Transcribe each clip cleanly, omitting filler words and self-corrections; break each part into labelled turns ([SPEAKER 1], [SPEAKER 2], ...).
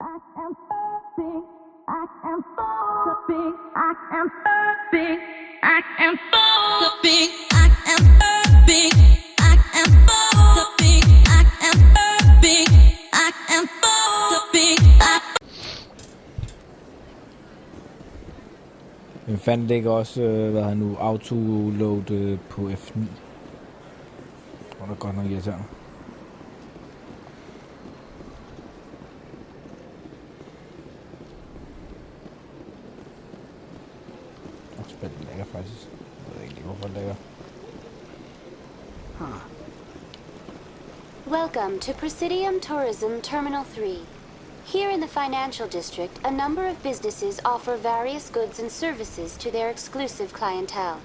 [SPEAKER 1] Men fandt det ikke også, hvad har nu, autoload på F9? Det var godt nok irriterende. Spændende lækker faktisk. Jeg ved ikke lige, hvorfor det lækker.
[SPEAKER 2] Welcome to Presidium Tourism Terminal 3. Here in the financial district, a number of businesses offer various goods and services to their exclusive clientele.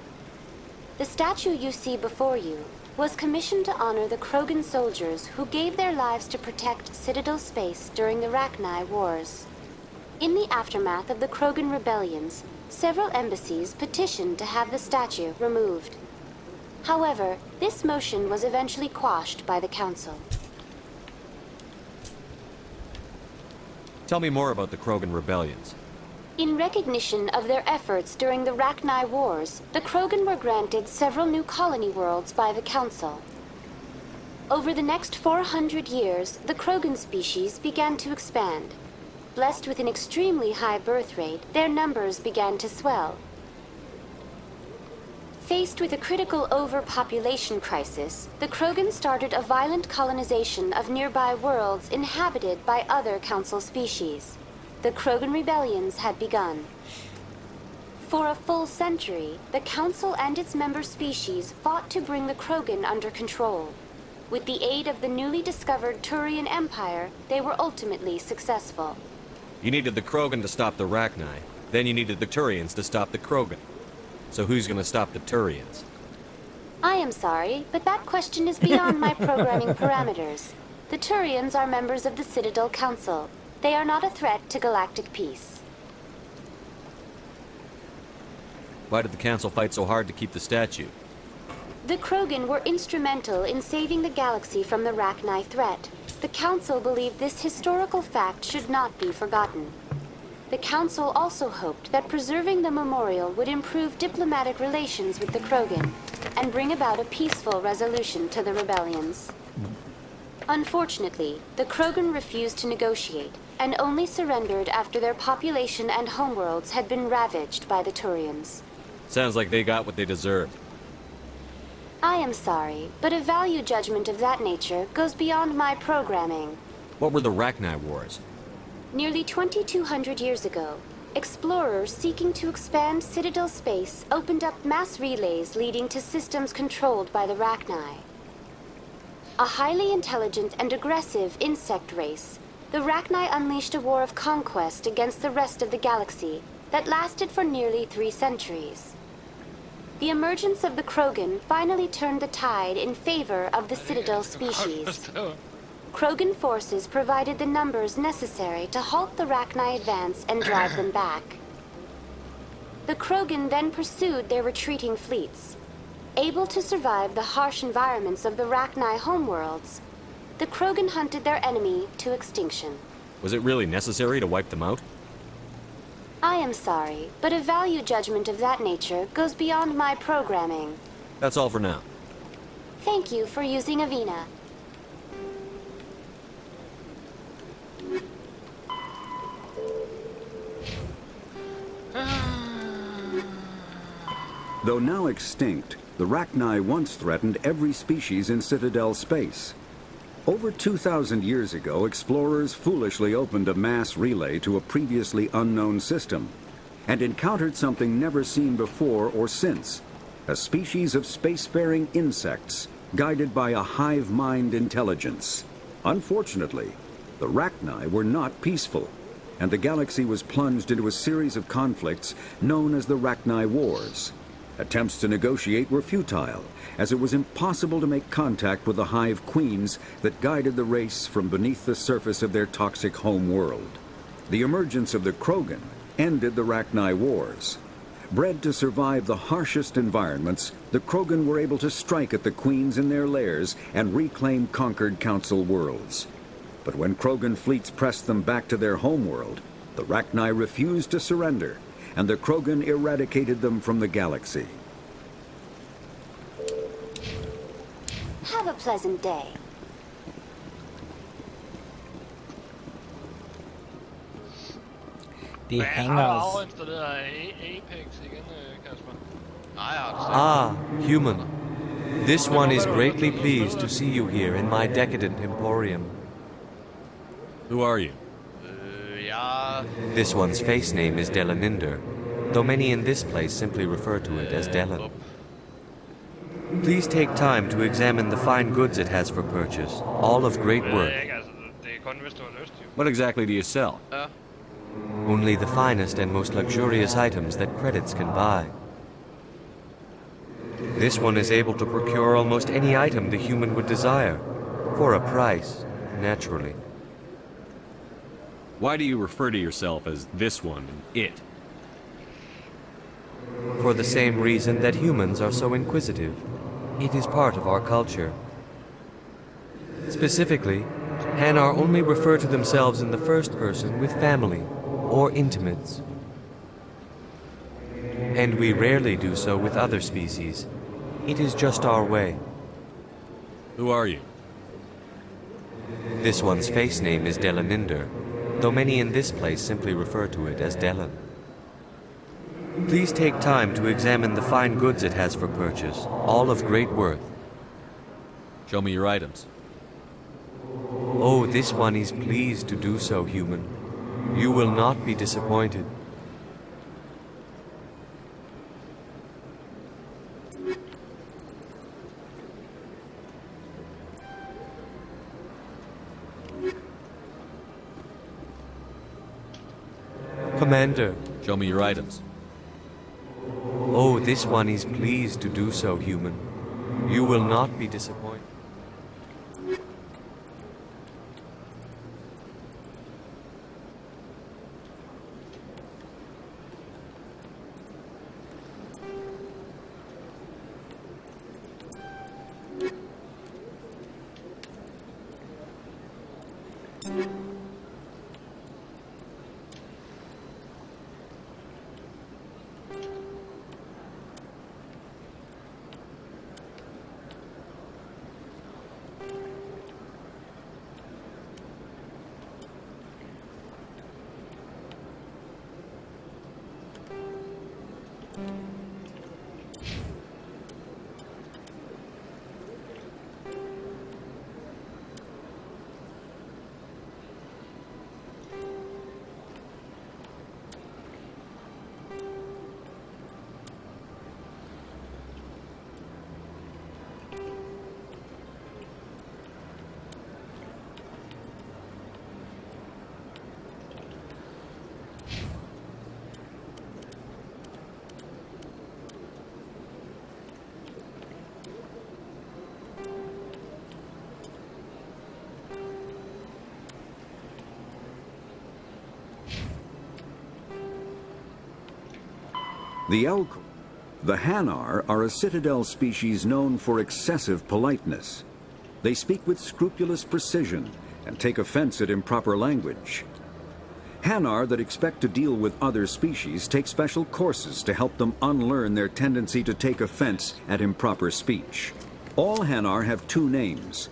[SPEAKER 2] The statue you see before you was commissioned to honor the Krogan soldiers who gave their lives to protect Citadel space during the Ragnar Wars. In the aftermath of the Krogan rebellions, several embassies petitioned to have the statue removed. However, this motion was eventually quashed by the council.
[SPEAKER 3] Tell me more about the Krogan rebellions.
[SPEAKER 2] In recognition of their efforts during the Ragnar Wars, the Krogan were granted several new colony worlds by the Council. Over the next 400 years, the Krogan species began to expand. Blessed with an extremely high birth rate, their numbers began to swell. Faced with a critical overpopulation crisis, the Krogan started a violent colonization of nearby worlds inhabited by other Council species. The Krogan rebellions had begun. For a full century, the Council and its member species fought to bring the Krogan under control. With the aid of the newly discovered Turian Empire, they were ultimately successful.
[SPEAKER 3] You needed the Krogan to stop the Ragnar, then you needed the Turians to stop the Krogan. So who's gonna stop the Turians?
[SPEAKER 2] I am sorry, but that question is beyond my programming parameters. The Turians are members of the Citadel Council. They are not a threat to galactic peace.
[SPEAKER 3] Why did the Council fight so hard to keep the statue?
[SPEAKER 2] The Krogan were instrumental in saving the galaxy from the Ragnar threat. The Council believed this historical fact should not be forgotten. The Council also hoped that preserving the memorial would improve diplomatic relations with the Krogan and bring about a peaceful resolution to the rebellions. Unfortunately, the Krogan refused to negotiate and only surrendered after their population and homeworlds had been ravaged by the Turians.
[SPEAKER 3] Sounds like they got what they deserved.
[SPEAKER 2] I am sorry, but a value judgment of that nature goes beyond my programming.
[SPEAKER 3] What were the Ragnar Wars?
[SPEAKER 2] Nearly 2,200 years ago, explorers seeking to expand Citadel space opened up mass relays leading to systems controlled by the Ragnar. A highly intelligent and aggressive insect race, the Ragnar unleashed a war of conquest against the rest of the galaxy that lasted for nearly 3 centuries. The emergence of the Krogan finally turned the tide in favor of the Citadel species. Krogan forces provided the numbers necessary to halt the Ragnar advance and drive them back. The Krogan then pursued their retreating fleets. Able to survive the harsh environments of the Ragnar homeworlds, the Krogan hunted their enemy to extinction.
[SPEAKER 3] Was it really necessary to wipe them out?
[SPEAKER 2] I am sorry, but a value judgment of that nature goes beyond my programming.
[SPEAKER 3] That's all for now.
[SPEAKER 2] Thank you for using Avina.
[SPEAKER 4] Though now extinct, the Ragnar once threatened every species in Citadel space. Over 2,000 years ago, explorers foolishly opened a mass relay to a previously unknown system and encountered something never seen before or since, a species of spacefaring insects guided by a hive mind intelligence. Unfortunately, the Ragnar were not peaceful, and the galaxy was plunged into a series of conflicts known as the Ragnar Wars. Attempts to negotiate were futile, as it was impossible to make contact with the hive queens that guided the race from beneath the surface of their toxic home world. The emergence of the Krogan ended the Ragnar Wars. Bred to survive the harshest environments, the Krogan were able to strike at the queens in their lairs and reclaim conquered Council worlds. But when Krogan fleets pressed them back to their homeworld, the Rachni refused to surrender, and the Krogan eradicated them from the galaxy.
[SPEAKER 2] Have a pleasant day.
[SPEAKER 1] Det
[SPEAKER 5] Hvad
[SPEAKER 1] hænger
[SPEAKER 5] har
[SPEAKER 1] os.
[SPEAKER 5] du installeret APEX igen, Kasper?
[SPEAKER 6] Nej, jeg har det
[SPEAKER 3] Ah, human. This one is greatly pleased to see you here in my decadent emporium. Who are you?
[SPEAKER 6] Jeg...
[SPEAKER 3] This one's face name is Delaninder, though many in this place simply refer to it as Delan. Please take time to examine the fine goods it has for purchase, all of great
[SPEAKER 5] Ved
[SPEAKER 3] worth.
[SPEAKER 5] jeg ikke, altså, det er kun hvis du har lyst, jo.
[SPEAKER 3] What exactly do you sell?
[SPEAKER 6] Ja.
[SPEAKER 3] Only the finest and most luxurious items that credits can buy. This one is able to procure almost any item the human would desire, for a price, naturally. Why do you refer to yourself as this one and it? For the same reason that humans are so inquisitive. It is part of our culture. Specifically, Hanar only refer to themselves in the first person with family or intimates. And we rarely do so with other species. It is just our way. Who are you? This one's face name is Delaninder, though many in this place simply refer to it as Delan. Please take time to examine the fine goods it has for purchase, all of great worth. Show me your items. Oh, this one is pleased to do so, human. You will not be disappointed. Commander. Show me your items. Oh, this one is pleased to do so, human. You will not be disappointed.
[SPEAKER 4] The Hanar are a citadel species known for excessive politeness. They speak with scrupulous precision and take offense at improper language. Hanar that expect to deal with other species take special courses to help them unlearn their tendency to take offense at improper speech. All Hanar have two names.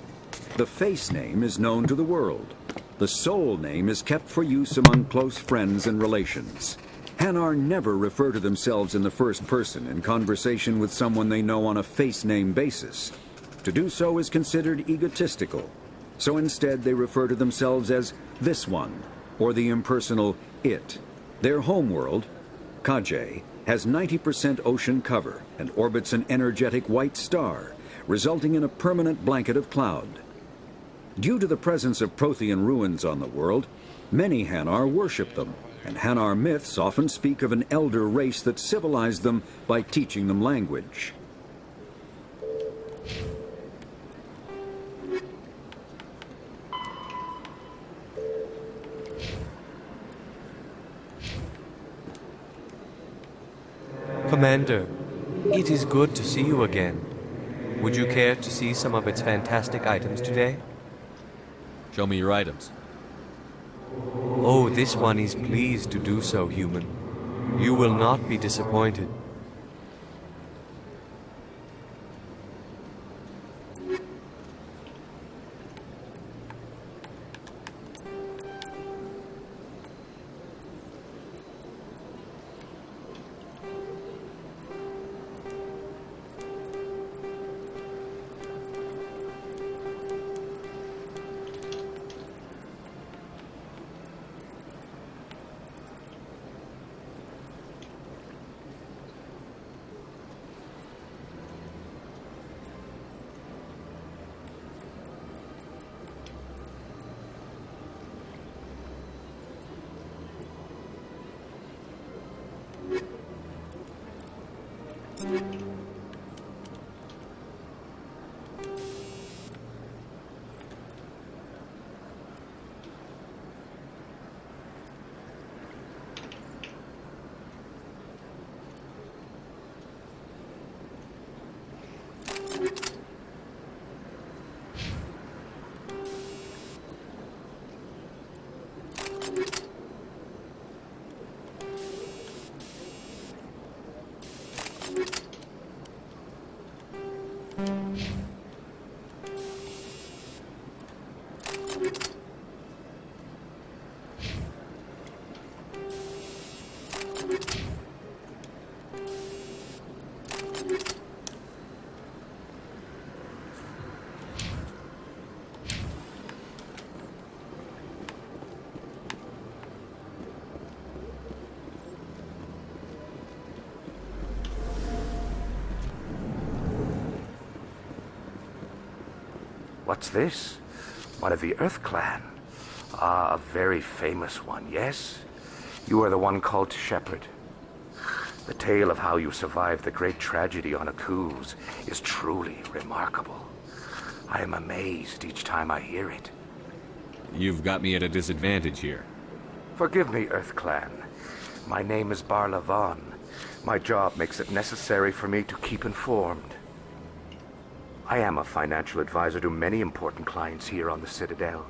[SPEAKER 4] The face name is known to the world. The soul name is kept for use among close friends and relations. Hanar never refer to themselves in the first person in conversation with someone they know on a face name basis. To do so is considered egotistical. So instead they refer to themselves as this one, or the impersonal it. Their homeworld, 𝘼𝙗𝙘𝙪𝙣, has 90% ocean cover and orbits an energetic white star, resulting in a permanent blanket of cloud. Due to the presence of Prothean ruins on the world, many Hanar worship them, and Hanar myths often speak of an elder race that civilized them by teaching them language.
[SPEAKER 3] Commander, it is good to see you again. Would you care to see some of its fantastic items today?
[SPEAKER 7] Show me your items.
[SPEAKER 3] Oh, this one is pleased to do so, human. You will not be disappointed.
[SPEAKER 8] What's this? One of the Earth Clan. Ah, a very famous one, yes? You are the one called Shepherd. The tale of how you survived the great tragedy on 𝘼𝙗𝙗 is truly remarkable. I am amazed each time I hear it.
[SPEAKER 7] You've got me at a disadvantage here.
[SPEAKER 8] Forgive me, Earth Clan. My name is 𝘼𝙗𝙘𝙪𝙣. My job makes it necessary for me to keep informed. I am a financial advisor to many important clients here on the Citadel.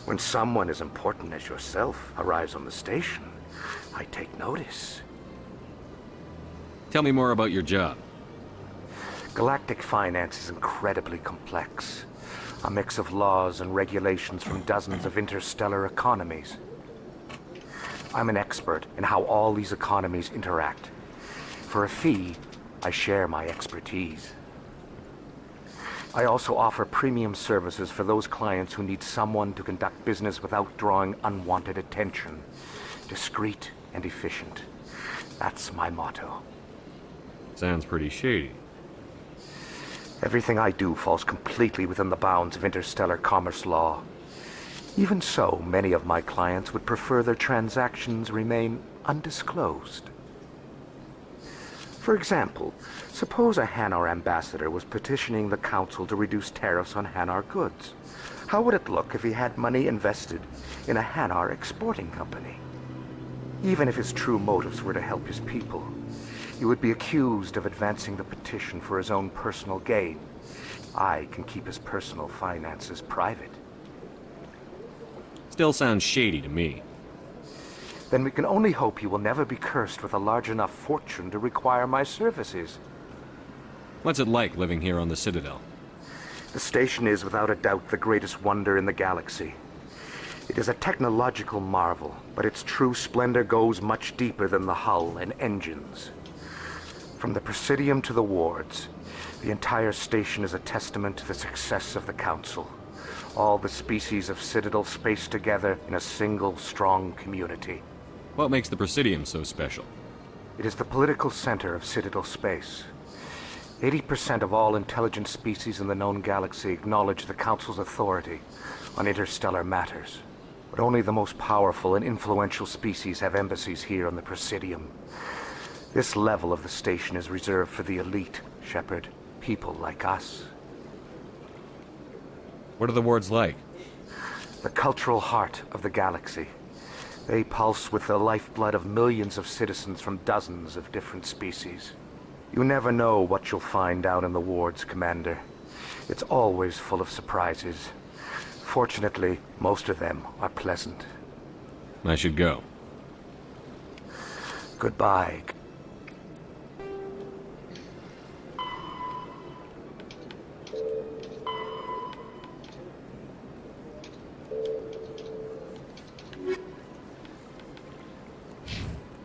[SPEAKER 8] When someone as important as yourself arrives on the station, I take notice.
[SPEAKER 7] Tell me more about your job.
[SPEAKER 8] Galactic finance is incredibly complex. A mix of laws and regulations from dozens of interstellar economies. I'm an expert in how all these economies interact. For a fee, I share my expertise. I also offer premium services for those clients who need someone to conduct business without drawing unwanted attention. Discreet and efficient. That's my motto.
[SPEAKER 7] Sounds pretty shady.
[SPEAKER 8] Everything I do falls completely within the bounds of interstellar commerce law. Even so, many of my clients would prefer their transactions remain undisclosed. For example, suppose a Hanar ambassador was petitioning the council to reduce tariffs on Hanar goods. How would it look if he had money invested in a Hanar exporting company? Even if his true motives were to help his people, he would be accused of advancing the petition for his own personal gain. I can keep his personal finances private.
[SPEAKER 7] Still sounds shady to me.
[SPEAKER 8] Then we can only hope you will never be cursed with a large enough fortune to require my services.
[SPEAKER 7] What's it like living here on the Citadel?
[SPEAKER 8] The station is without a doubt the greatest wonder in the galaxy. It is a technological marvel, but its true splendor goes much deeper than the hull and engines. From the Presidium to the wards, the entire station is a testament to the success of the Council. All the species of Citadel spaced together in a single, strong community.
[SPEAKER 7] What makes the Presidium so special?
[SPEAKER 8] It is the political center of Citadel space. 80% of all intelligent species in the known galaxy acknowledge the Council's authority on interstellar matters. But only the most powerful and influential species have embassies here on the Presidium. This level of the station is reserved for the elite, Shepherd. People like us.
[SPEAKER 7] What are the wards like?
[SPEAKER 8] The cultural heart of the galaxy. They pulse with the lifeblood of millions of citizens from dozens of different species. You never know what you'll find out in the wards, Commander. It's always full of surprises. Fortunately, most of them are pleasant.
[SPEAKER 7] I should go.
[SPEAKER 8] Goodbye.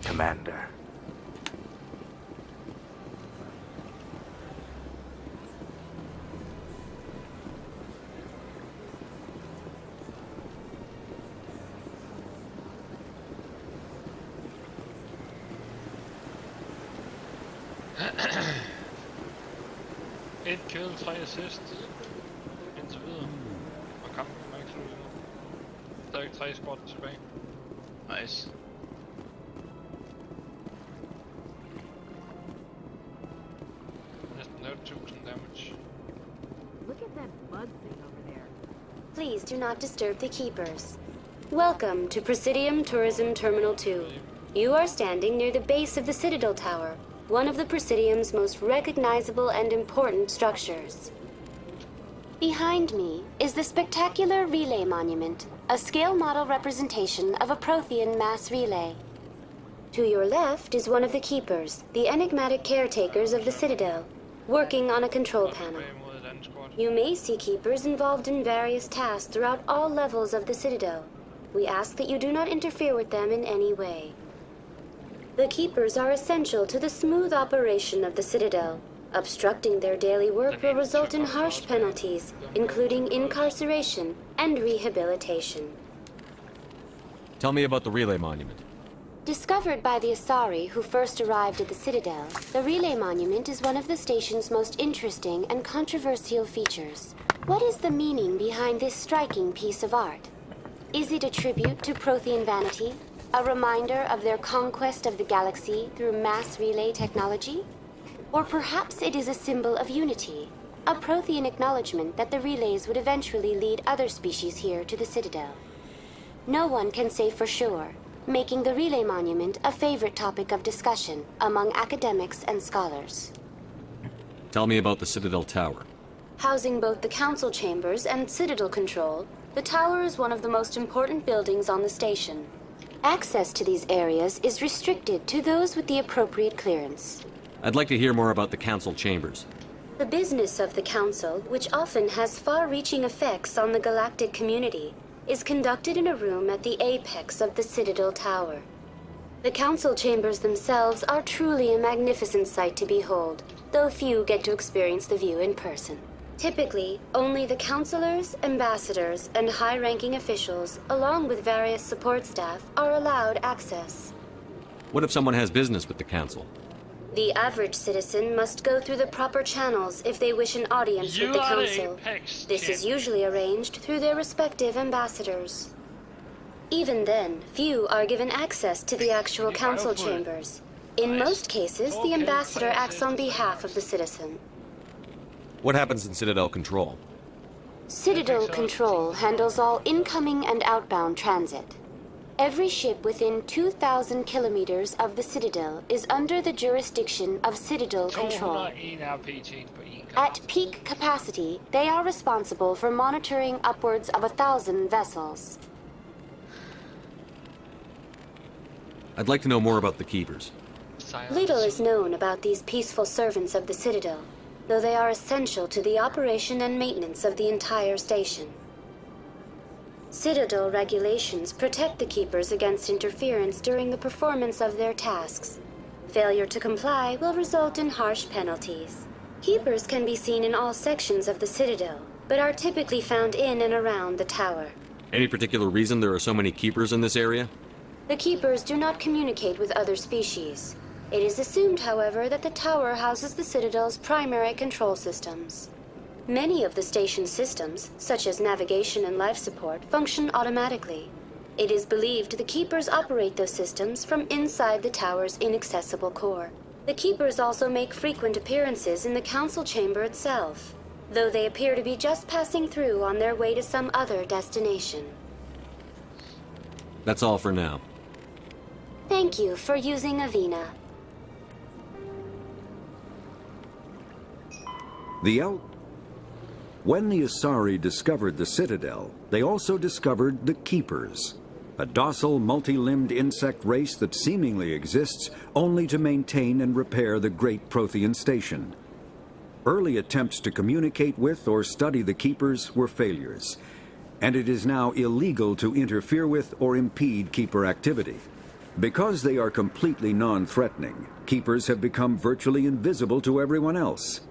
[SPEAKER 8] Commander.
[SPEAKER 5] Et kill, 3 assist. Indtil videre. Og kampen er ikke slut endnu. Der er ikke 3 spot tilbage.
[SPEAKER 6] Nice.
[SPEAKER 5] Næsten 1000 damage.
[SPEAKER 9] Look at that bug thing over there.
[SPEAKER 2] Please do not disturb the keepers. Welcome to Presidium Tourism Terminal 2. You are standing near the base of the Citadel Tower, one of the Presidium's most recognizable and important structures. Behind me is the spectacular relay monument, a scale model representation of a Prothean mass relay. To your left is one of the keepers, the enigmatic caretakers of the Citadel, working on a control panel. You may see keepers involved in various tasks throughout all levels of the Citadel. We ask that you do not interfere with them in any way. The keepers are essential to the smooth operation of the Citadel. Obstructing their daily work will result in harsh penalties, including incarceration and rehabilitation.
[SPEAKER 7] Tell me about the relay monument.
[SPEAKER 2] Discovered by the Asari who first arrived at the Citadel, the relay monument is one of the station's most interesting and controversial features. What is the meaning behind this striking piece of art? Is it a tribute to Prothean vanity? A reminder of their conquest of the galaxy through mass relay technology? Or perhaps it is a symbol of unity, a Prothean acknowledgement that the relays would eventually lead other species here to the Citadel. No one can say for sure, making the relay monument a favorite topic of discussion among academics and scholars.
[SPEAKER 7] Tell me about the Citadel Tower.
[SPEAKER 2] Housing both the council chambers and Citadel control, the tower is one of the most important buildings on the station. Access to these areas is restricted to those with the appropriate clearance.
[SPEAKER 7] I'd like to hear more about the council chambers.
[SPEAKER 2] The business of the council, which often has far-reaching effects on the galactic community, is conducted in a room at the apex of the Citadel Tower. The council chambers themselves are truly a magnificent sight to behold, though few get to experience the view in person. Typically, only the councilors, ambassadors, and high-ranking officials, along with various support staff, are allowed access.
[SPEAKER 7] What if someone has business with the council?
[SPEAKER 2] The average citizen must go through the proper channels if they wish an audience with the council. This is usually arranged through their respective ambassadors. Even then, few are given access to the actual council chambers. In most cases, the ambassador acts on behalf of the citizen.
[SPEAKER 7] What happens in Citadel Control?
[SPEAKER 2] Citadel Control handles all incoming and outbound transit. Every ship within 2,000 kilometers of the Citadel is under the jurisdiction of Citadel Control. At peak capacity, they are responsible for monitoring upwards of 1,000 vessels.
[SPEAKER 7] I'd like to know more about the keepers.
[SPEAKER 2] Little is known about these peaceful servants of the Citadel, though they are essential to the operation and maintenance of the entire station. Citadel regulations protect the keepers against interference during the performance of their tasks. Failure to comply will result in harsh penalties. Keepers can be seen in all sections of the Citadel, but are typically found in and around the tower.
[SPEAKER 7] Any particular reason there are so many keepers in this area?
[SPEAKER 2] The keepers do not communicate with other species. It is assumed, however, that the tower houses the Citadel's primary control systems. Many of the station's systems, such as navigation and life support, function automatically. It is believed the keepers operate those systems from inside the tower's inaccessible core. The keepers also make frequent appearances in the council chamber itself, though they appear to be just passing through on their way to some other destination.
[SPEAKER 7] That's all for now.
[SPEAKER 2] Thank you for using Avina.
[SPEAKER 4] When the Asari discovered the Citadel, they also discovered the Keepers, a docile, multi-limbed insect race that seemingly exists only to maintain and repair the Great Prothean Station. Early attempts to communicate with or study the Keepers were failures, and it is now illegal to interfere with or impede Keeper activity. Because they are completely non-threatening, Keepers have become virtually invisible to everyone else.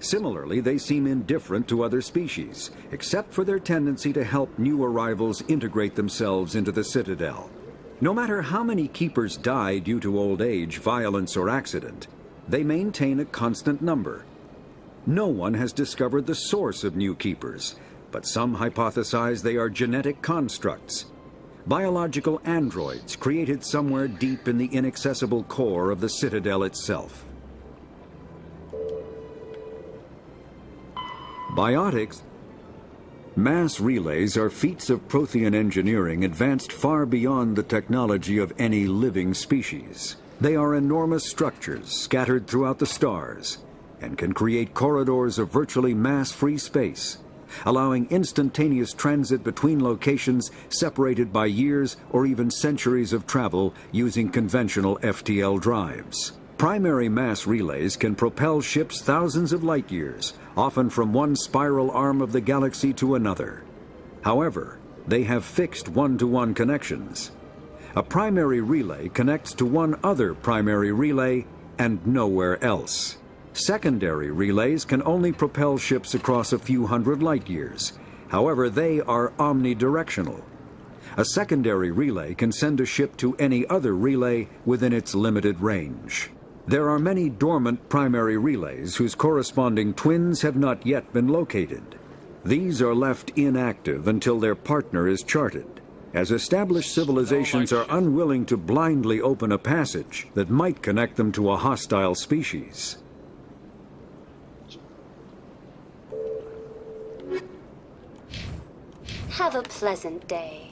[SPEAKER 4] Similarly, they seem indifferent to other species, except for their tendency to help new arrivals integrate themselves into the Citadel. No matter how many Keepers die due to old age, violence, or accident, they maintain a constant number. No one has discovered the source of new Keepers, but some hypothesize they are genetic constructs, biological androids created somewhere deep in the inaccessible core of the Citadel itself. Biotics. Mass relays are feats of Prothean engineering advanced far beyond the technology of any living species. They are enormous structures scattered throughout the stars and can create corridors of virtually mass-free space, allowing instantaneous transit between locations separated by years or even centuries of travel using conventional FTL drives. Primary mass relays can propel ships thousands of light years, often from one spiral arm of the galaxy to another. However, they have fixed one-to-one connections. A primary relay connects to one other primary relay and nowhere else. Secondary relays can only propel ships across a few hundred light years. However, they are omnidirectional. A secondary relay can send a ship to any other relay within its limited range. There are many dormant primary relays whose corresponding twins have not yet been located. These are left inactive until their partner is charted, as established civilizations are unwilling to blindly open a passage that might connect them to a hostile species.
[SPEAKER 2] Have a pleasant day.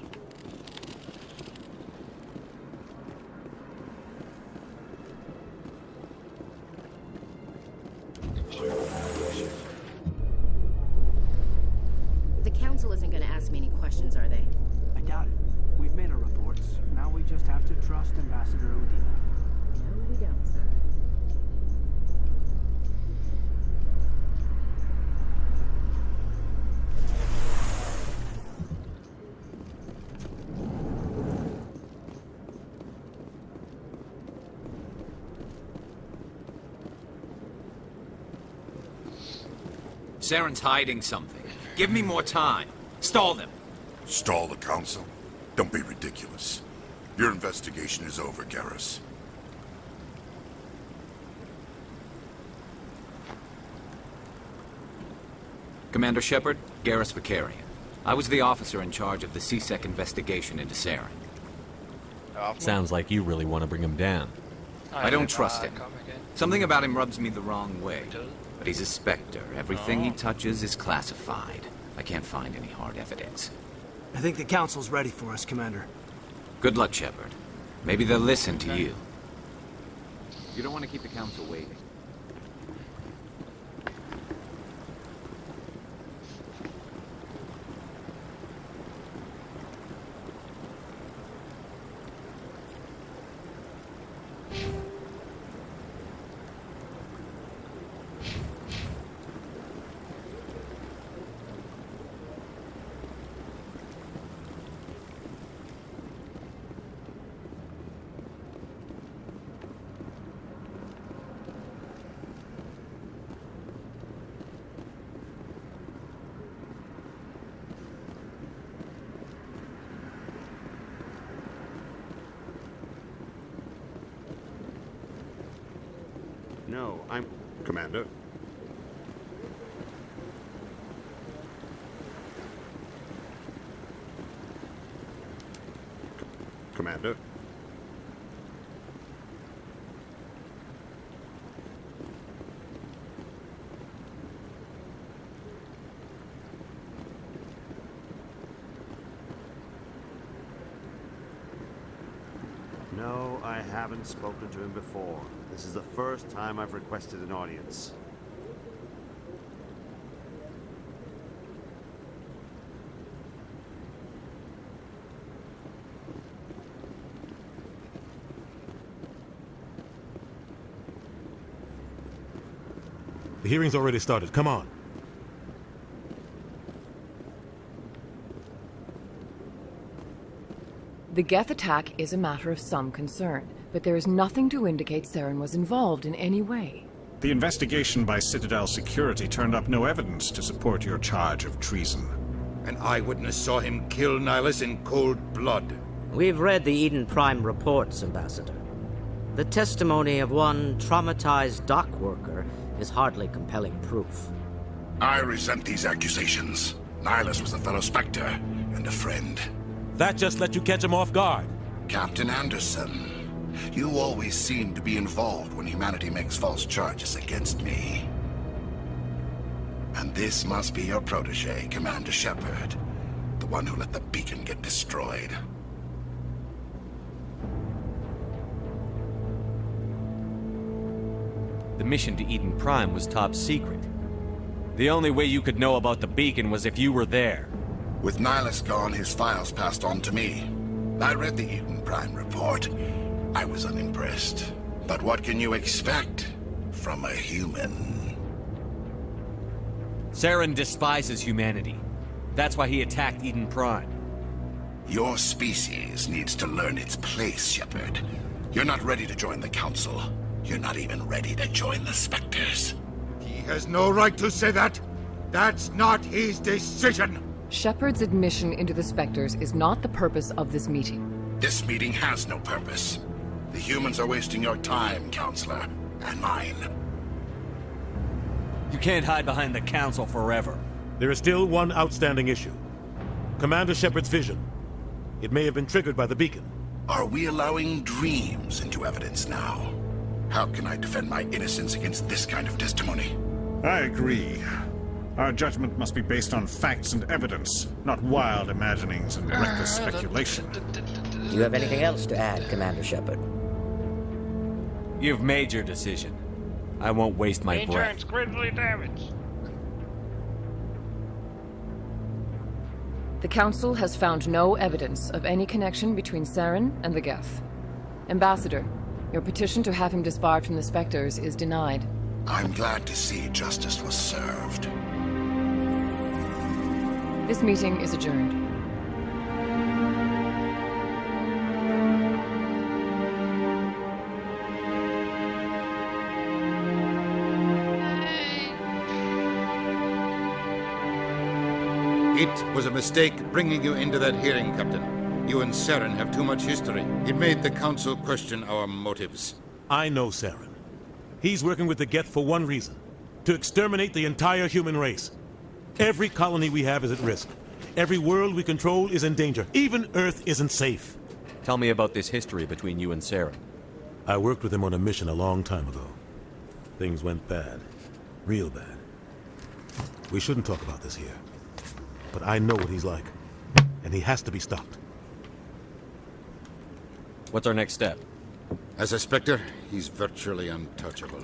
[SPEAKER 9] The council isn't going to ask me any questions, are they?
[SPEAKER 10] I doubt it. We've made our reports. Now we just have to trust Ambassador Udina.
[SPEAKER 9] No, we don't, sir.
[SPEAKER 11] Saren's hiding something. Give me more time. Stall them.
[SPEAKER 12] Stall the council? Don't be ridiculous. Your investigation is over, Garrus.
[SPEAKER 11] Commander Shepard, Garrus Vakarian. I was the officer in charge of the C-Sec investigation into Saren.
[SPEAKER 13] Sounds like you really want to bring him down.
[SPEAKER 11] I don't trust him. Something about him rubs me the wrong way. But he's a Spectre. Everything he touches is classified. I can't find any hard evidence.
[SPEAKER 10] I think the council's ready for us, Commander.
[SPEAKER 11] Good luck, Shepard. Maybe they'll listen to you. You don't want to keep the council waiting.
[SPEAKER 14] No, I'm... Commander. Commander. No, I haven't spoken to him before. This is the first time I've requested an audience.
[SPEAKER 15] The hearing's already started. Come on.
[SPEAKER 16] The Geth attack is a matter of some concern, but there is nothing to indicate Saren was involved in any way.
[SPEAKER 17] The investigation by Citadel Security turned up no evidence to support your charge of treason.
[SPEAKER 18] An eyewitness saw him kill Nihilus in cold blood.
[SPEAKER 19] We've read the Eden Prime reports, Ambassador. The testimony of one traumatized dock worker is hardly compelling proof.
[SPEAKER 12] I resent these accusations. Nihilus was a fellow Spectre and a friend.
[SPEAKER 15] That just let you catch him off guard.
[SPEAKER 12] Captain Anderson, you always seem to be involved when humanity makes false charges against me. And this must be your protege, Commander Shepard, the one who let the beacon get destroyed.
[SPEAKER 3] The mission to Eden Prime was top secret. The only way you could know about the beacon was if you were there.
[SPEAKER 12] With Nihilus gone, his files passed on to me. I read the Eden Prime report. I was unimpressed. But what can you expect from a human?
[SPEAKER 3] Saren despises humanity. That's why he attacked Eden Prime.
[SPEAKER 12] Your species needs to learn its place, Shepard. You're not ready to join the Council. You're not even ready to join the Spectres.
[SPEAKER 18] He has no right to say that. That's not his decision.
[SPEAKER 16] Shepard's admission into the Spectres is not the purpose of this meeting.
[SPEAKER 12] This meeting has no purpose. The humans are wasting your time, Counselor, and mine.
[SPEAKER 3] You can't hide behind the Council forever.
[SPEAKER 15] There is still one outstanding issue. Commander Shepard's vision. It may have been triggered by the beacon.
[SPEAKER 12] Are we allowing dreams into evidence now? How can I defend my innocence against this kind of testimony?
[SPEAKER 17] I agree. Our judgment must be based on facts and evidence, not wild imaginings and reckless speculation.
[SPEAKER 19] Do you have anything else to add, Commander Shepard?
[SPEAKER 3] You've made your decision. I won't waste my breath.
[SPEAKER 5] Greatly damaged.
[SPEAKER 16] The Council has found no evidence of any connection between Saren and the Geth. Ambassador, your petition to have him disbarred from the Spectres is denied.
[SPEAKER 12] I'm glad to see justice was served.
[SPEAKER 16] This meeting is adjourned.
[SPEAKER 18] It was a mistake bringing you into that hearing, Captain. You and Saren have too much history. It made the Council question our motives.
[SPEAKER 15] I know Saren. He's working with the Geth for one reason. To exterminate the entire human race. Every colony we have is at risk. Every world we control is in danger. Even Earth isn't safe.
[SPEAKER 3] Tell me about this history between you and Saren.
[SPEAKER 15] I worked with him on a mission a long time ago. Things went bad. Real bad. We shouldn't talk about this here. But I know what he's like. And he has to be stopped.
[SPEAKER 3] What's our next step?
[SPEAKER 18] As a Spectre, he's virtually untouchable.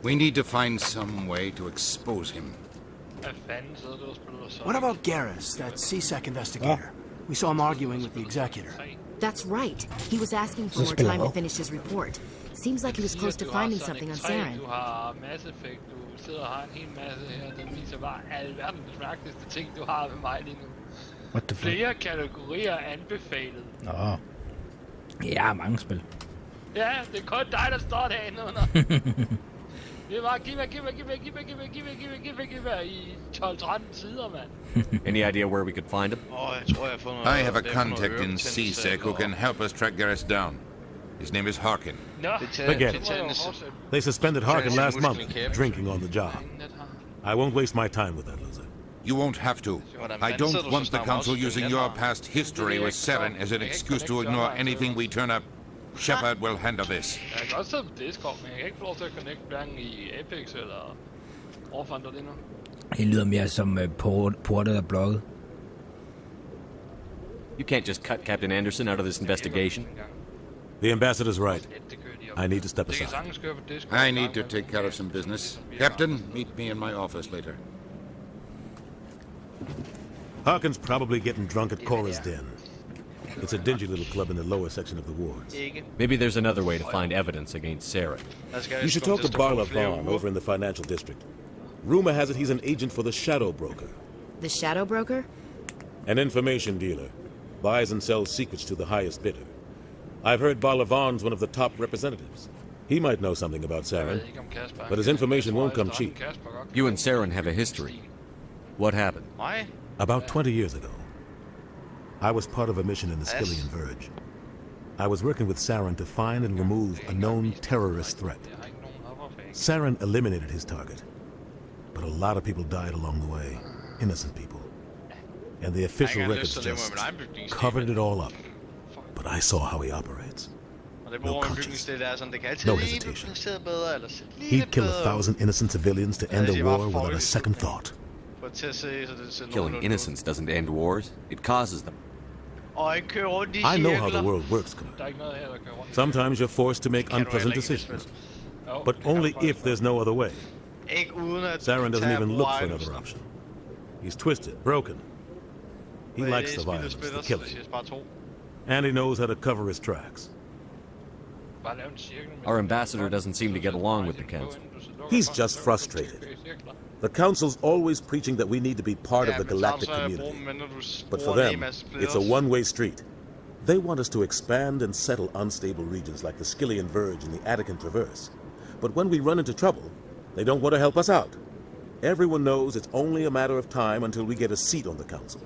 [SPEAKER 18] We need to find some way to expose him.
[SPEAKER 10] What about Garrus, that CSEC investigator? We saw him arguing with the executor.
[SPEAKER 9] That's right. He was asking for more time to finish his report. Seems like he was close to finding something on Saren.
[SPEAKER 1] What the fuck?
[SPEAKER 5] Flere kategorier anbefalet.
[SPEAKER 1] Nå. Ja, mange spil.
[SPEAKER 5] Ja, det er kun dig, der står derinde under. Det er bare, giv mig i 12-13 sider, mand.
[SPEAKER 3] Any idea where we could find him?
[SPEAKER 18] I have a contact in CSEC who can help us track Garrus down. His name is Harkin.
[SPEAKER 15] Forget it. They suspended Harkin last month, drinking on the job. I won't waste my time with that loser.
[SPEAKER 18] You won't have to. I don't want the Council using your past history with Saren as an excuse to ignore anything we turn up. Shepard will handle this.
[SPEAKER 5] Jeg kan også sidde på Discord, men jeg kan ikke få lov til at connecte hverken i Apex eller overfandt det nu.
[SPEAKER 1] Det lyder mere som portet af blogget.
[SPEAKER 3] You can't just cut Captain Anderson out of this investigation.
[SPEAKER 15] The ambassador's right. I need to step aside.
[SPEAKER 18] I need to take care of some business. Captain, meet me in my office later.
[SPEAKER 15] Harkin's probably getting drunk at Cora's Den. It's a dingy little club in the lower section of the wards.
[SPEAKER 3] Maybe there's another way to find evidence against Saren.
[SPEAKER 15] You should talk to Barla Vaughn over in the financial district. Rumor has it he's an agent for the Shadow Broker.
[SPEAKER 9] The Shadow Broker?
[SPEAKER 15] An information dealer. Buys and sells secrets to the highest bidder. I've heard Balavan's one of the top representatives. He might know something about Saren, but his information won't come cheap.
[SPEAKER 13] You and Saren have a history. What happened?
[SPEAKER 15] About 20 years ago, I was part of a mission in the 𝘼𝙗𝙘𝙪𝙣. I was working with Saren to find and remove a known terrorist threat. Saren eliminated his target, but a lot of people died along the way, innocent people. And the official records just covered it all up. But I saw how he operates. No conscience, no hesitation. He'd kill 1,000 innocent civilians to end a war without a second thought.
[SPEAKER 13] Killing innocents doesn't end wars, it causes them.
[SPEAKER 15] I know how the world works, Commander. Sometimes you're forced to make unpleasant decisions, but only if there's no other way. Saren doesn't even look for another option. He's twisted, broken. He likes the violence, the killing. And he knows how to cover his tracks.
[SPEAKER 13] Our ambassador doesn't seem to get along with the council.
[SPEAKER 15] He's just frustrated. The council's always preaching that we need to be part of the galactic community. But for them, it's a one-way street. They want us to expand and settle unstable regions like the 𝘼𝙗𝙘𝙪𝙣 and the Attican Traverse. But when we run into trouble, they don't want to help us out. Everyone knows it's only a matter of time until we get a seat on the council.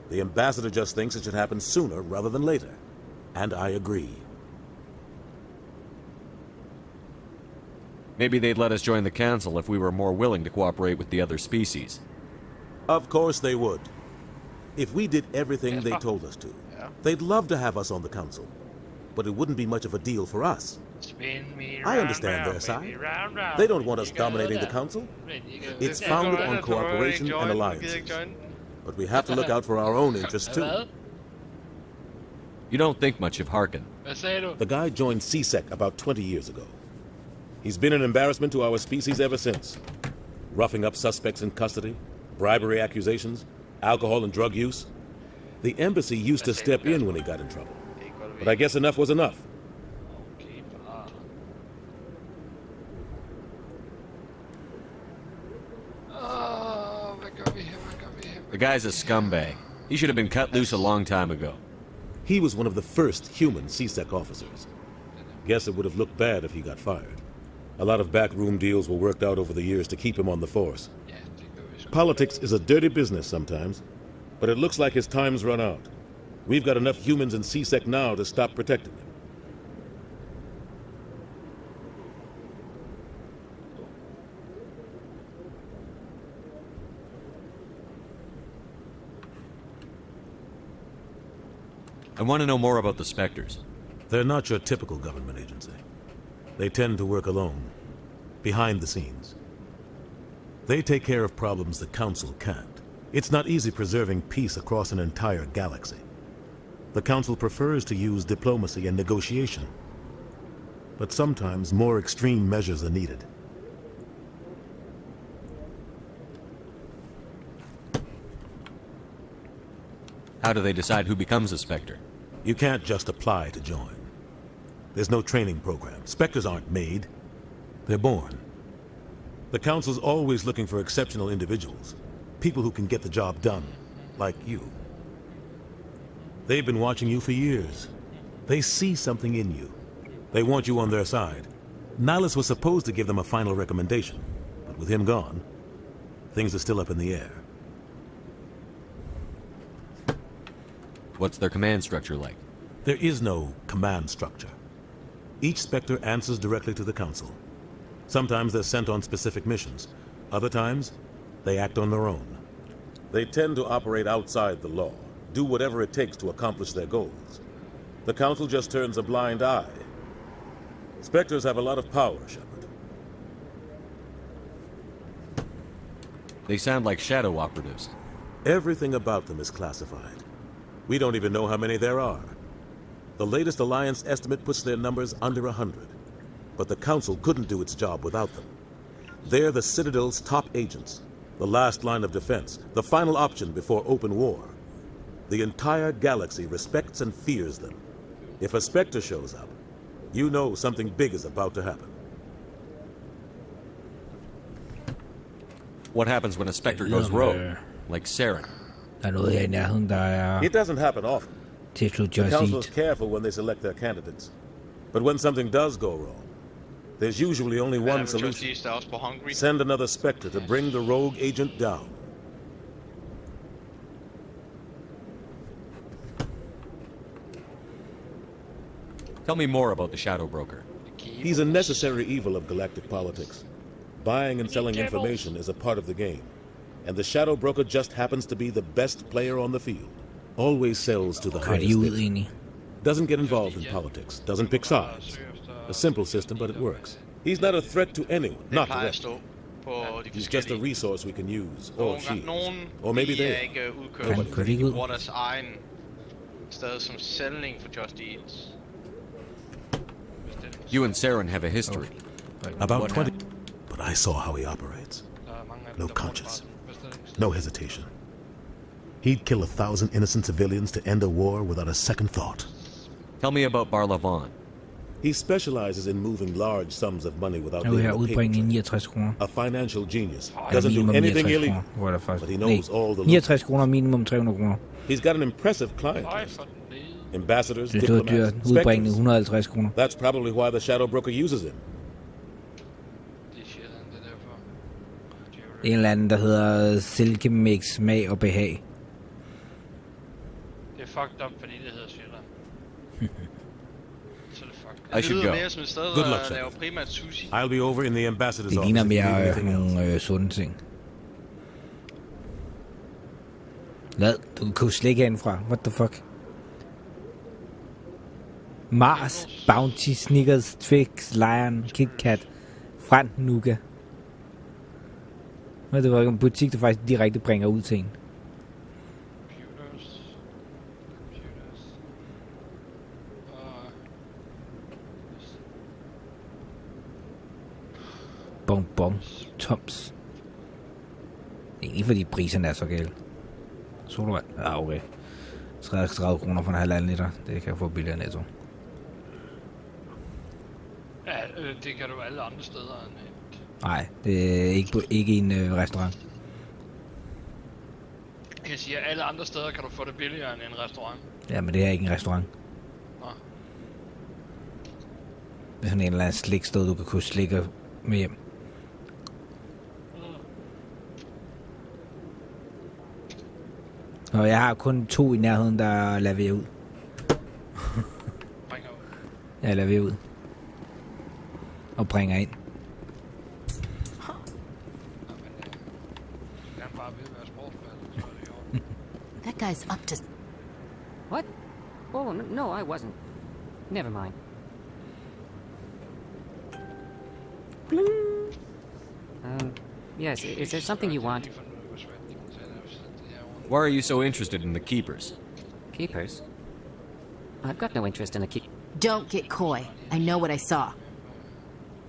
[SPEAKER 15] The ambassador just thinks it should happen sooner rather than later. And I agree.
[SPEAKER 13] Maybe they'd let us join the council if we were more willing to cooperate with the other species.
[SPEAKER 15] Of course they would. If we did everything they told us to, they'd love to have us on the council. But it wouldn't be much of a deal for us. I understand their side. They don't want us dominating the council. It's founded on cooperation and alliances. But we have to look out for our own interests too.
[SPEAKER 13] You don't think much of Harkin.
[SPEAKER 15] The guy joined 𝘼𝙗𝙗 about 20 years ago. He's been an embarrassment to our species ever since. Roughing up suspects in custody, bribery accusations, alcohol and drug use. The embassy used to step in when he got in trouble. But I guess enough was enough.
[SPEAKER 13] The guy's a scumbag. He should have been cut loose a long time ago.
[SPEAKER 15] He was one of the first human 𝘼𝙗𝙗 officers. Guess it would have looked bad if he got fired. A lot of backroom deals were worked out over the years to keep him on the force. Politics is a dirty business sometimes, but it looks like his time's run out. We've got enough humans in 𝘼𝙗𝙗 now to stop protecting him.
[SPEAKER 13] I want to know more about the Spectres.
[SPEAKER 15] They're not your typical government agency. They tend to work alone, behind the scenes. They take care of problems the Council can't. It's not easy preserving peace across an entire galaxy. The Council prefers to use diplomacy and negotiation. But sometimes more extreme measures are needed.
[SPEAKER 13] How do they decide who becomes a Spectre?
[SPEAKER 15] You can't just apply to join. There's no training program. Spectres aren't made. They're born. The Council's always looking for exceptional individuals. People who can get the job done, like you. They've been watching you for years. They see something in you. They want you on their side. Nihilus was supposed to give them a final recommendation, but with him gone, things are still up in the air.
[SPEAKER 13] What's their command structure like?
[SPEAKER 15] There is no command structure. Each Spectre answers directly to the Council. Sometimes they're sent on specific missions. Other times, they act on their own. They tend to operate outside the law, do whatever it takes to accomplish their goals. The Council just turns a blind eye. Spectres have a lot of power, Shepard.
[SPEAKER 13] They sound like shadow operatives.
[SPEAKER 15] Everything about them is classified. We don't even know how many there are. The latest Alliance estimate puts their numbers under 100. But the Council couldn't do its job without them. They're the Citadel's top agents, the last line of defense, the final option before open war. The entire galaxy respects and fears them. If a Spectre shows up, you know something big is about to happen.
[SPEAKER 13] What happens when a Spectre goes rogue, like Saren?
[SPEAKER 1] Der er noget her i nærheden, der er
[SPEAKER 20] It doesn't happen often.
[SPEAKER 1] til at slå
[SPEAKER 20] The
[SPEAKER 1] Joyce
[SPEAKER 20] council is
[SPEAKER 1] Eat.
[SPEAKER 20] careful when they select their candidates. But when something does go wrong, there's usually only one solution. Send another Spectre to bring the rogue agent down.
[SPEAKER 13] Tell me more about the Shadow Broker.
[SPEAKER 20] He's a necessary evil of galactic politics. Buying and selling information is a part of the game. And the Shadow Broker just happens to be the best player on the field. Always sells to the highest bidder. Doesn't get involved in politics. Doesn't pick sides. A simple system, but it works. He's not a threat to anyone, not directly. He's just a resource we can use, or she, or maybe they.
[SPEAKER 13] You and Saren have a history.
[SPEAKER 20] About 20, but I saw how he operates. No conscience, no hesitation. He'd kill 1,000 innocent civilians to end a war without a second thought.
[SPEAKER 13] Tell me about Barlavon.
[SPEAKER 20] He specializes in moving large sums of money without being a financial genius. Doesn't do anything illegal, but he knows all the
[SPEAKER 1] 69 kroner, minimum 300 kroner.
[SPEAKER 20] He's got an impressive client list. Ambassadors,
[SPEAKER 1] Det er dyrt. Udbringende 150 kroner.
[SPEAKER 20] That's probably why the Shadow Broker uses him.
[SPEAKER 1] En eller anden, der hedder Silkemix, smag og behag.
[SPEAKER 5] Det er fucked up, fordi det hedder Sjælland.
[SPEAKER 13] I should go.
[SPEAKER 20] Good luck, sir. I'll be over in the ambassador's
[SPEAKER 1] Det
[SPEAKER 20] office.
[SPEAKER 1] ligner mere nogle sunde ting. Lad, du kan slik herindefra. What the fuck? Mars, Bounty, Snickers, Twix, Lion, KitKat, Frant, Nougat. Det var en butik, der faktisk direkte bringer ud til en. Bonbon, Toms. Egentlig fordi priserne er så gale. Solvand? Ja, okay. 30 kroner for en 1,5 liter. Det kan jeg få billigere netto.
[SPEAKER 5] Ja, det kan du alle andre steder end.
[SPEAKER 1] Nej, det er ikke en restaurant.
[SPEAKER 5] Jeg siger, at alle andre steder kan du få det billigere end en restaurant.
[SPEAKER 1] Ja, men det er ikke en restaurant.
[SPEAKER 5] Nå.
[SPEAKER 1] Det er sådan en eller anden sliksted, du kan kunne slikke med hjem. Og jeg har kun 2 i nærheden, der laver ud.
[SPEAKER 5] Bringer ud?
[SPEAKER 1] Jeg laver ud. Og bringer ind.
[SPEAKER 9] That guy's up to...
[SPEAKER 21] What? Oh, no, I wasn't. Never mind. Yes, is there something you want?
[SPEAKER 13] Why are you so interested in the Keepers?
[SPEAKER 21] Keepers? I've got no interest in the keep...
[SPEAKER 9] Don't get coy. I know what I saw.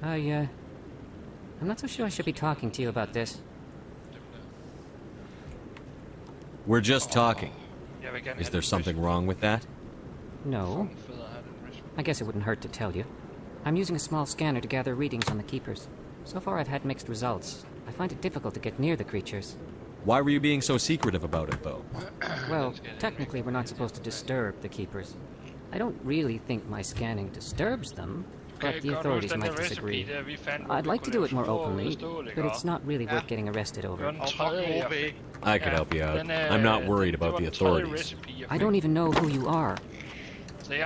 [SPEAKER 21] I'm not so sure I should be talking to you about this.
[SPEAKER 13] We're just talking. Is there something wrong with that?
[SPEAKER 21] No. I guess it wouldn't hurt to tell you. I'm using a small scanner to gather readings on the Keepers. So far I've had mixed results. I find it difficult to get near the creatures.
[SPEAKER 13] Why were you being so secretive about it, though?
[SPEAKER 21] Well, technically we're not supposed to disturb the Keepers. I don't really think my scanning disturbs them, but the authorities might disagree. I'd like to do it more openly, but it's not really worth getting arrested over.
[SPEAKER 13] I could help you out. I'm not worried about the authorities.
[SPEAKER 21] I don't even know who you are.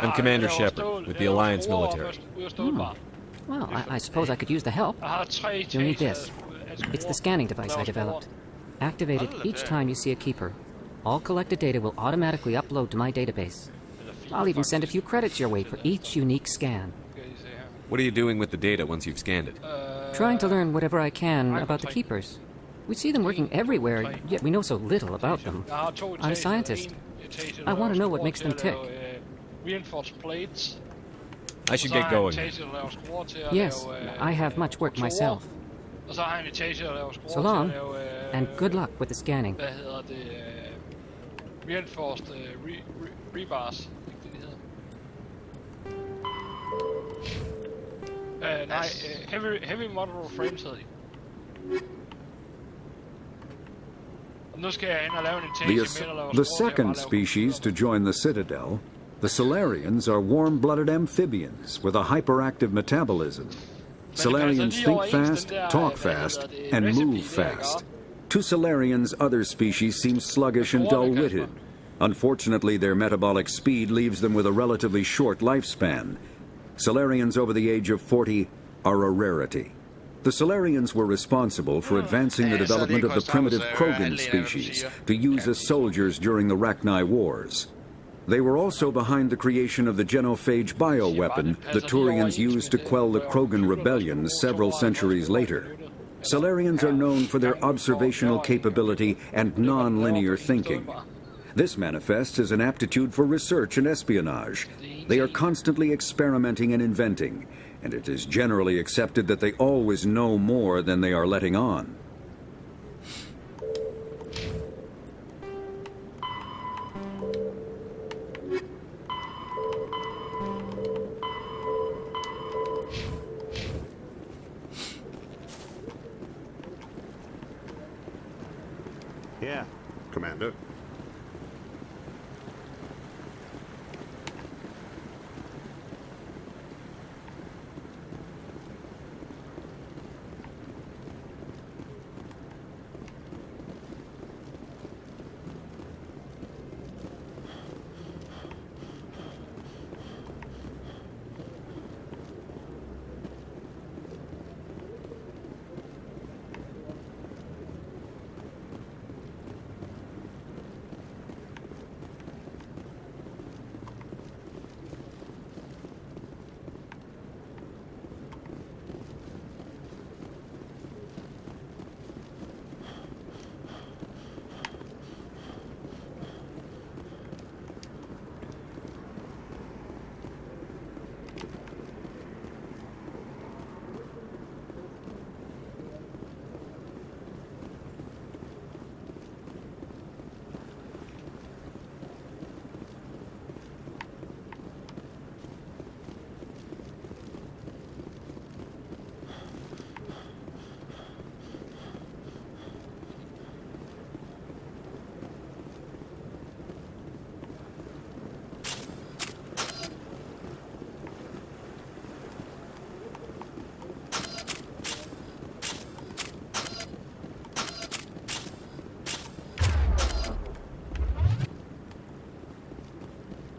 [SPEAKER 13] I'm Commander Shepard, with the Alliance military.
[SPEAKER 21] Well, I suppose I could use the help. You'll need this. It's the scanning device I developed. Activate it each time you see a Keeper. All collected data will automatically upload to my database. I'll even send a few credits your way for each unique scan.
[SPEAKER 13] What are you doing with the data once you've scanned it?
[SPEAKER 21] Trying to learn whatever I can about the Keepers. We see them working everywhere, yet we know so little about them. I'm a scientist. I want to know what makes them tick.
[SPEAKER 5] Reinforced plates.
[SPEAKER 13] I should get going.
[SPEAKER 21] Yes, I have much work myself. So long, and good luck with the scanning.
[SPEAKER 5] Reinforced rebars. Nej, heavy model frames hedder de.
[SPEAKER 4] The second species to join the Citadel, the Solarians, are warm-blooded amphibians with a hyperactive metabolism. Solarians think fast, talk fast, and move fast. To Solarians, other species seem sluggish and dull-witted. Unfortunately, their metabolic speed leaves them with a relatively short lifespan. Solarians over the age of 40 are a rarity. The Solarians were responsible for advancing the development of the primitive Krogan species to use as soldiers during the Ragnar Wars. They were also behind the creation of the genophage bioweapon the Turians used to quell the Krogan rebellions several centuries later. Solarians are known for their observational capability and non-linear thinking. This manifests as an aptitude for research and espionage. They are constantly experimenting and inventing, and it is generally accepted that they always know more than they are letting on.
[SPEAKER 14] Yeah, Commander.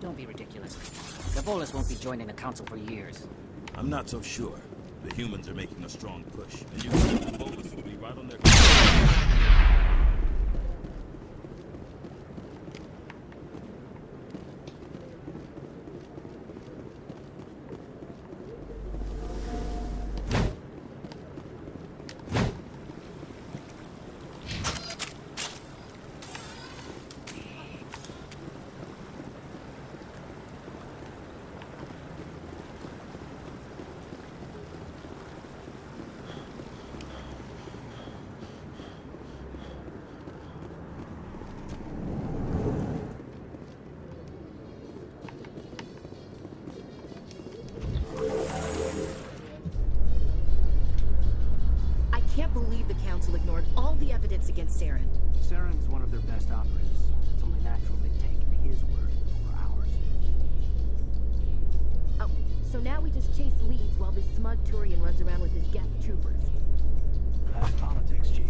[SPEAKER 21] Don't be ridiculous. The Volus won't be joining the Council for years.
[SPEAKER 8] I'm not so sure. The humans are making a strong push, and you think the Volus will be right on their...
[SPEAKER 9] Ignored all the evidence against Saren.
[SPEAKER 10] Saren's one of their best operatives. It's only natural they'd take his word over ours.
[SPEAKER 9] Oh, so now we just chase leads while this smug Turian runs around with his Geth troopers.
[SPEAKER 10] That's politics, Chief.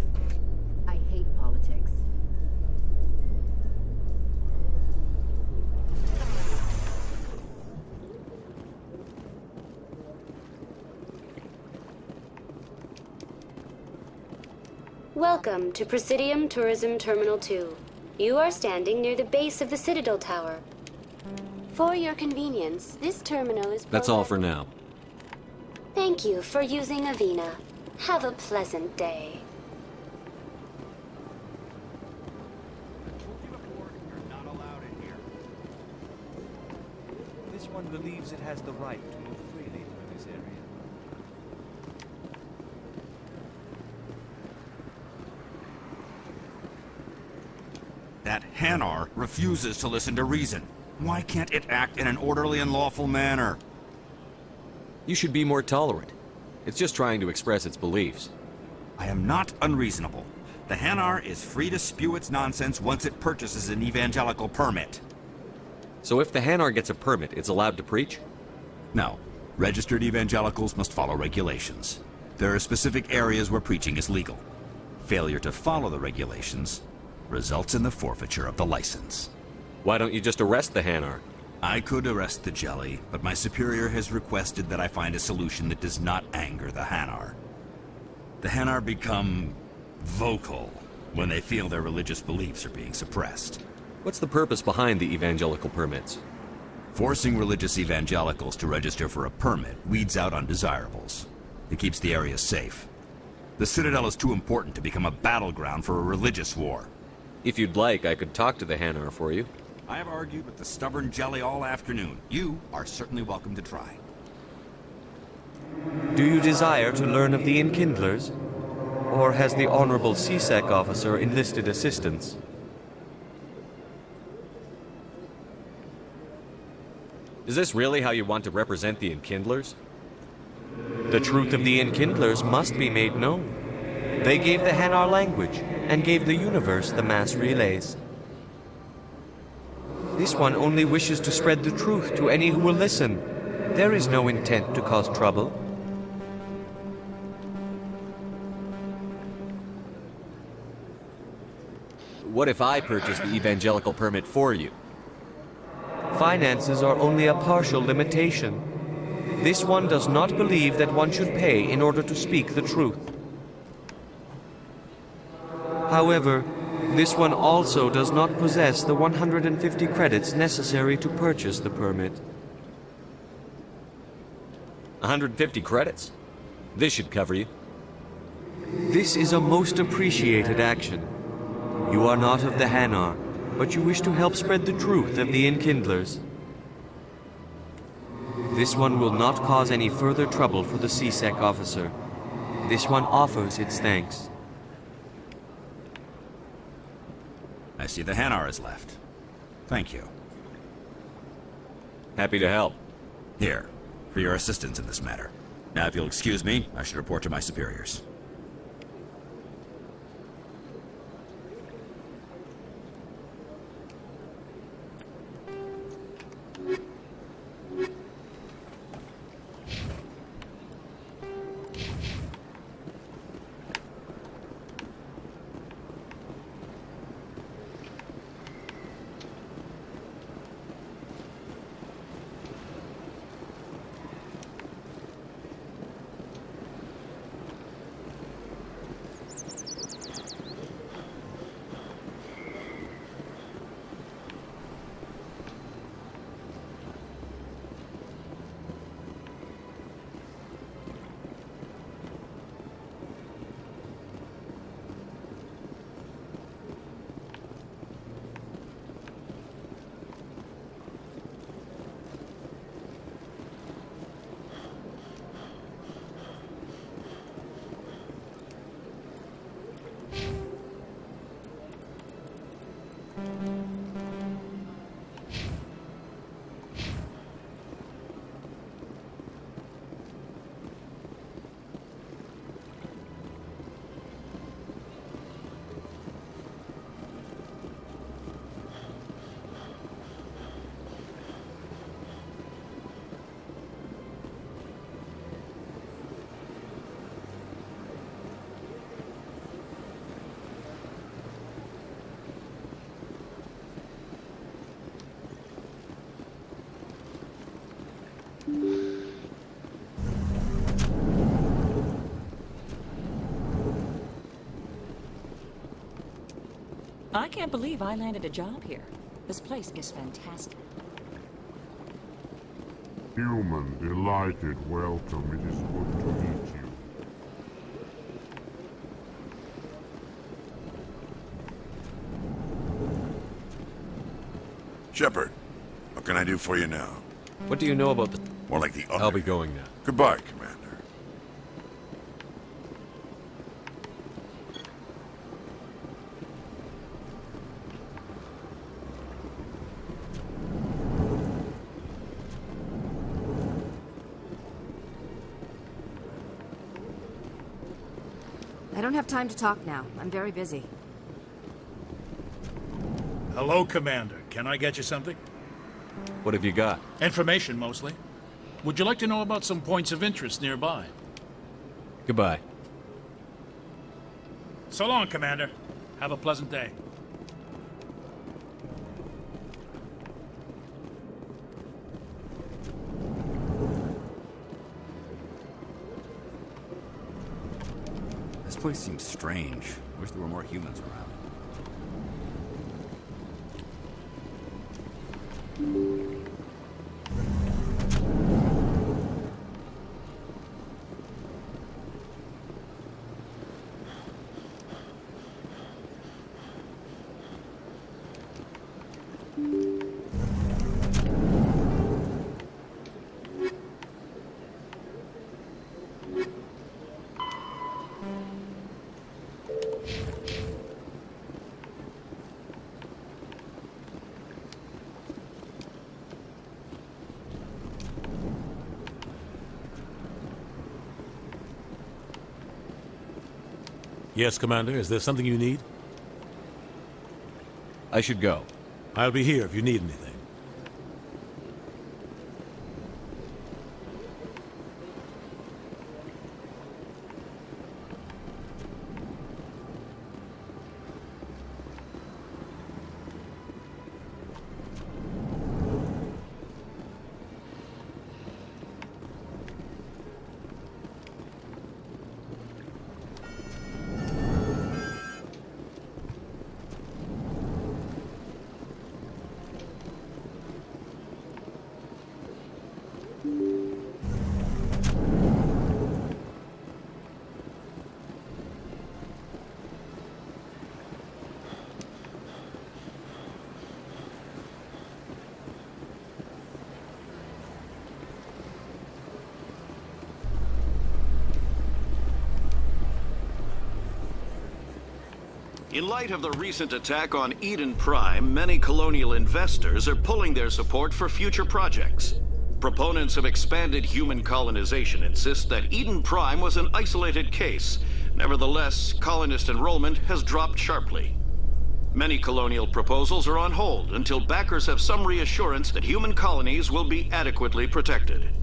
[SPEAKER 9] I hate politics.
[SPEAKER 2] Welcome to Presidium Tourism Terminal 2. You are standing near the base of the Citadel Tower. For your convenience, this terminal is...
[SPEAKER 13] That's all for now.
[SPEAKER 2] Thank you for using Avina. Have a pleasant day.
[SPEAKER 22] This one believes it has the right to move freely through this area.
[SPEAKER 23] That Hanar refuses to listen to reason. Why can't it act in an orderly and lawful manner?
[SPEAKER 13] You should be more tolerant. It's just trying to express its beliefs.
[SPEAKER 23] I am not unreasonable. The Hanar is free to spew its nonsense once it purchases an evangelical permit.
[SPEAKER 3] So if the Hanar gets a permit, it's allowed to preach?
[SPEAKER 23] No. Registered evangelicals must follow regulations. There are specific areas where preaching is legal. Failure to follow the regulations results in the forfeiture of the license.
[SPEAKER 3] Why don't you just arrest the Hanar?
[SPEAKER 23] I could arrest the jelly, but my superior has requested that I find a solution that does not anger the Hanar. The Hanar become vocal when they feel their religious beliefs are being suppressed.
[SPEAKER 3] What's the purpose behind the evangelical permits?
[SPEAKER 23] Forcing religious evangelicals to register for a permit weeds out undesirables. It keeps the area safe. The Citadel is too important to become a battleground for a religious war.
[SPEAKER 3] If you'd like, I could talk to the Hanar for you.
[SPEAKER 23] I have argued with the stubborn jelly all afternoon. You are certainly welcome to try.
[SPEAKER 3] Do you desire to learn of the Enkindlers? Or has the Honorable CSEC officer enlisted assistance? Is this really how you want to represent the Enkindlers? The truth of the Enkindlers must be made known. They gave the Hanar language, and gave the universe the mass relays. This one only wishes to spread the truth to any who will listen. There is no intent to cause trouble. What if I purchase the evangelical permit for you? Finances are only a partial limitation. This one does not believe that one should pay in order to speak the truth. However, this one also does not possess the 150 credits necessary to purchase the permit. 150 credits? This should cover you. This is a most appreciated action. You are not of the Hanar, but you wish to help spread the truth of the Enkindlers. This one will not cause any further trouble for the CSEC officer. This one offers its thanks.
[SPEAKER 23] I see the Hanar is left. Thank you.
[SPEAKER 3] Happy to help.
[SPEAKER 23] Here, for your assistance in this matter. Now, if you'll excuse me, I should report to my superiors.
[SPEAKER 6] I can't believe I landed a job here. This place is fantastic.
[SPEAKER 7] Human, delighted welcome. It is good to meet you.
[SPEAKER 12] Shepard, what can I do for you now?
[SPEAKER 3] What do you know about the...
[SPEAKER 12] More like the other.
[SPEAKER 3] I'll be going now.
[SPEAKER 12] Goodbye, Commander.
[SPEAKER 9] I don't have time to talk now. I'm very busy.
[SPEAKER 11] Hello, Commander. Can I get you something?
[SPEAKER 13] What have you got?
[SPEAKER 11] Information, mostly. Would you like to know about some points of interest nearby?
[SPEAKER 13] Goodbye.
[SPEAKER 11] So long, Commander. Have a pleasant day.
[SPEAKER 23] This place seems strange. Wish there were more humans around.
[SPEAKER 15] Yes, Commander. Is there something you need?
[SPEAKER 13] I should go.
[SPEAKER 15] I'll be here if you need anything.
[SPEAKER 17] In light of the recent attack on Eden Prime, many colonial investors are pulling their support for future projects. Proponents of expanded human colonization insist that Eden Prime was an isolated case. Nevertheless, colonist enrollment has dropped sharply. Many colonial proposals are on hold until backers have some reassurance that human colonies will be adequately protected.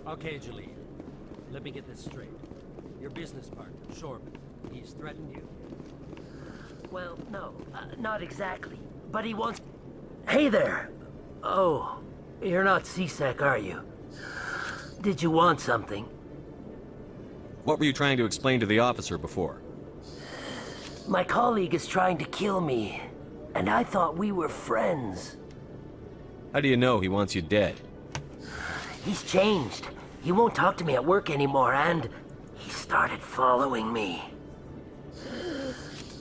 [SPEAKER 19] Okay, Jalil. Let me get this straight. Your business partner, Shorman, he's threatened you?
[SPEAKER 24] Well, no, not exactly. But he wants... Hey there! Oh, you're not C-Sec, are you? Did you want something?
[SPEAKER 13] What were you trying to explain to the officer before?
[SPEAKER 24] My colleague is trying to kill me, and I thought we were friends.
[SPEAKER 13] How do you know he wants you dead?
[SPEAKER 24] He's changed. He won't talk to me at work anymore, and he started following me.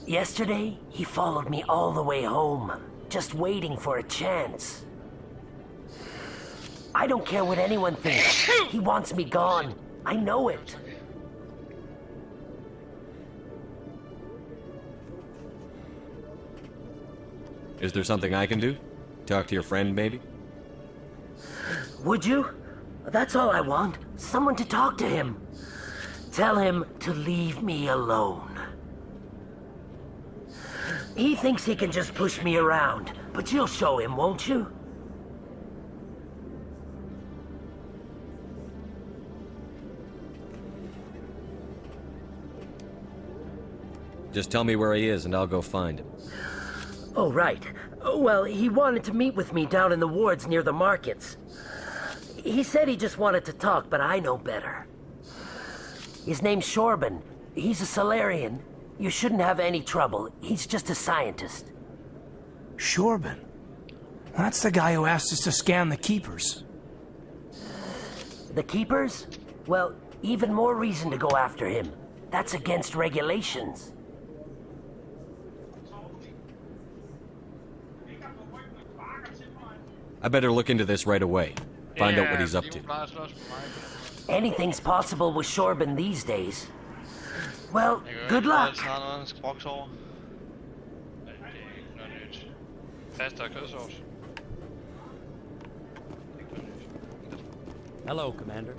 [SPEAKER 24] Yesterday, he followed me all the way home, just waiting for a chance. I don't care what anyone thinks. He wants me gone. I know it.
[SPEAKER 13] Is there something I can do? Talk to your friend, maybe?
[SPEAKER 24] Would you? That's all I want. Someone to talk to him. Tell him to leave me alone. He thinks he can just push me around, but you'll show him, won't you?
[SPEAKER 13] Just tell me where he is and I'll go find him.
[SPEAKER 24] Oh, right. Well, he wanted to meet with me down in the wards near the markets. He said he just wanted to talk, but I know better. His name's 𝘼𝙗𝙗𝙤𝙪𝙣. He's a Solarian. You shouldn't have any trouble. He's just a scientist.
[SPEAKER 10] 𝘼𝙗𝙗𝙗𝙗? That's the guy who asked us to scan the keepers.
[SPEAKER 24] The keepers? Well, even more reason to go after him. That's against regulations.
[SPEAKER 13] I better look into this right away. Find out what he's up to.
[SPEAKER 24] Anything's possible with 𝘼𝙗𝙗𝙗𝙗 these days. Well, good luck.
[SPEAKER 19] Hello, Commander.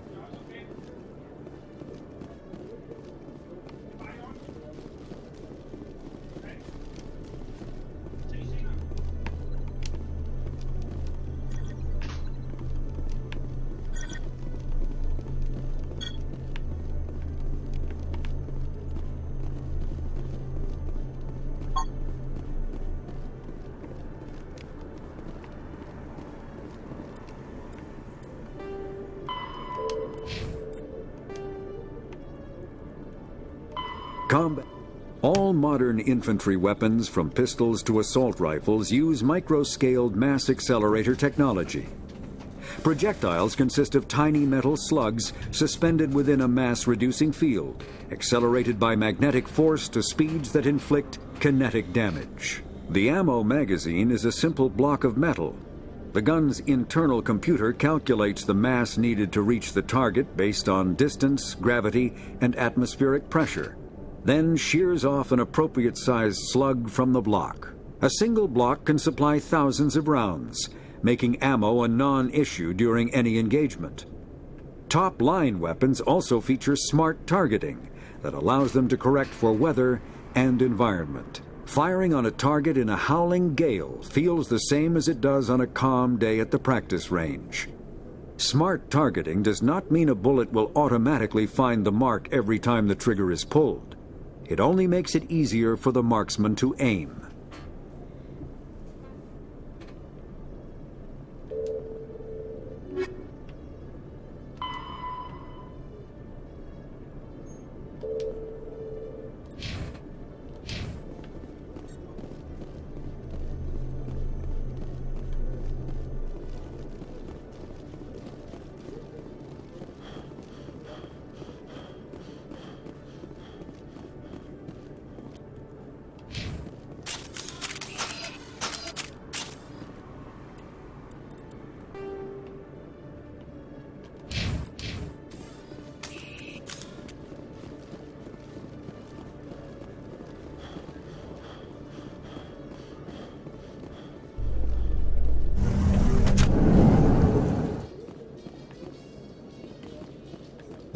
[SPEAKER 4] Combat. All modern infantry weapons, from pistols to assault rifles, use micro-scaled mass accelerator technology. Projectiles consist of tiny metal slugs suspended within a mass-reducing field, accelerated by magnetic force to speeds that inflict kinetic damage. The ammo magazine is a simple block of metal. The gun's internal computer calculates the mass needed to reach the target based on distance, gravity, and atmospheric pressure, then shears off an appropriate-sized slug from the block. A single block can supply thousands of rounds, making ammo a non-issue during any engagement. Top-line weapons also feature smart targeting that allows them to correct for weather and environment. Firing on a target in a howling gale feels the same as it does on a calm day at the practice range. Smart targeting does not mean a bullet will automatically find the mark every time the trigger is pulled. It only makes it easier for the marksman to aim.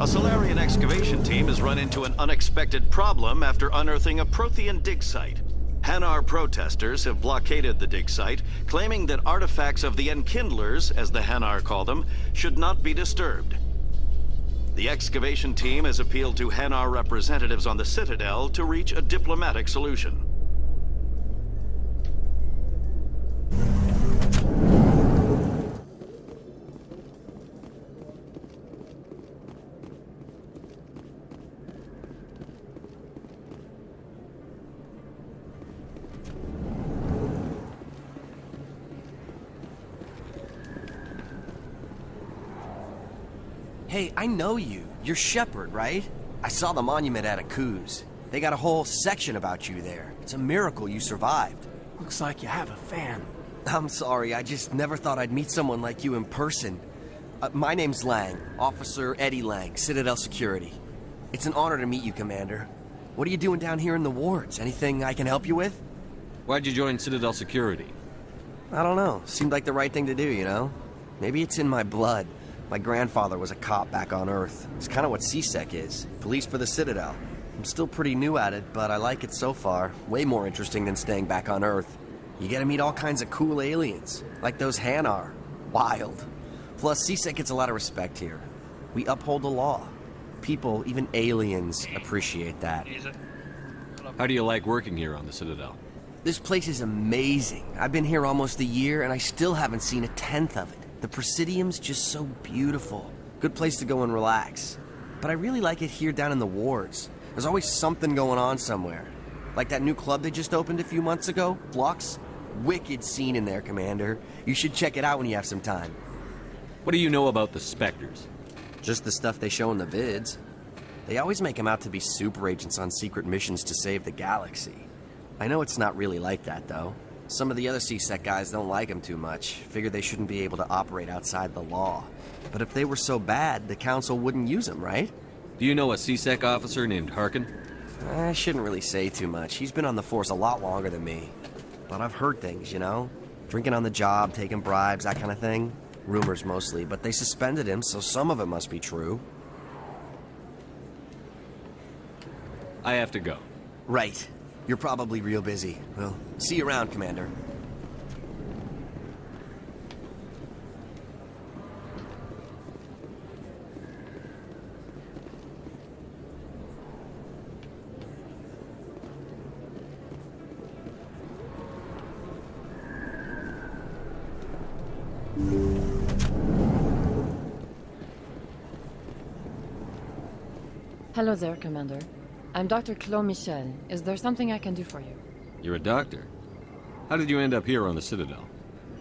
[SPEAKER 17] A Solarian excavation team has run into an unexpected problem after unearthing a Prothean dig site. 𝘼𝙗𝙗𝙗𝙗 protesters have blockaded the dig site, claiming that artifacts of the Enkindlers, as the 𝘼𝙗𝙗𝙗𝙗 call them, should not be disturbed. The excavation team has appealed to 𝘼𝙗𝙗𝙗𝙗 representatives on the Citadel to reach a diplomatic solution.
[SPEAKER 1] Hey, I know you. You're Shepard, right? I saw the monument at 𝘼𝙗𝙗𝙗𝙗. They got a whole section about you there. It's a miracle you survived.
[SPEAKER 10] Looks like you have a fan.
[SPEAKER 1] I'm sorry, I just never thought I'd meet someone like you in person. My name's Lang, Officer Eddie Lang, Citadel Security. It's an honor to meet you, Commander. What are you doing down here in the wards? Anything I can help you with?
[SPEAKER 13] Why'd you join Citadel Security?
[SPEAKER 1] I don't know. Seemed like the right thing to do, you know? Maybe it's in my blood. My grandfather was a cop back on Earth. It's kind of what 𝘼𝙗𝙗 is. Police for the Citadel. I'm still pretty new at it, but I like it so far. Way more interesting than staying back on Earth. You get to meet all kinds of cool aliens, like those 𝘼𝙗𝙗𝙗𝙗. Wild. Plus, 𝘼𝙗𝙗 gets a lot of respect here. We uphold the law. People, even aliens, appreciate that.
[SPEAKER 13] How do you like working here on the Citadel?
[SPEAKER 1] This place is amazing. I've been here almost a year, and I still haven't seen a tenth of it. The Presidium's just so beautiful. Good place to go and relax. But I really like it here down in the wards. There's always something going on somewhere. Like that new club they just opened a few months ago, Flux. Wicked scene in there, Commander. You should check it out when you have some time.
[SPEAKER 13] What do you know about the Spectres?
[SPEAKER 1] Just the stuff they show in the vids. They always make them out to be super agents on secret missions to save the galaxy. I know it's not really like that, though. Some of the other CSEC guys don't like them too much. Figure they shouldn't be able to operate outside the law. But if they were so bad, the Council wouldn't use them, right?
[SPEAKER 13] Do you know a CSEC officer named Harkin?
[SPEAKER 1] I shouldn't really say too much. He's been on the force a lot longer than me. But I've heard things, you know? Drinking on the job, taking bribes, that kind of thing. Rumors mostly, but they suspended him, so some of it must be true.
[SPEAKER 13] I have to go.
[SPEAKER 1] Right. You're probably real busy. Well, see you around, Commander.
[SPEAKER 5] Hello there, Commander. I'm Dr. 𝘼𝙗𝙗𝙪𝙣. Is there something I can do for you?
[SPEAKER 13] You're a doctor. How did you end up here on the Citadel?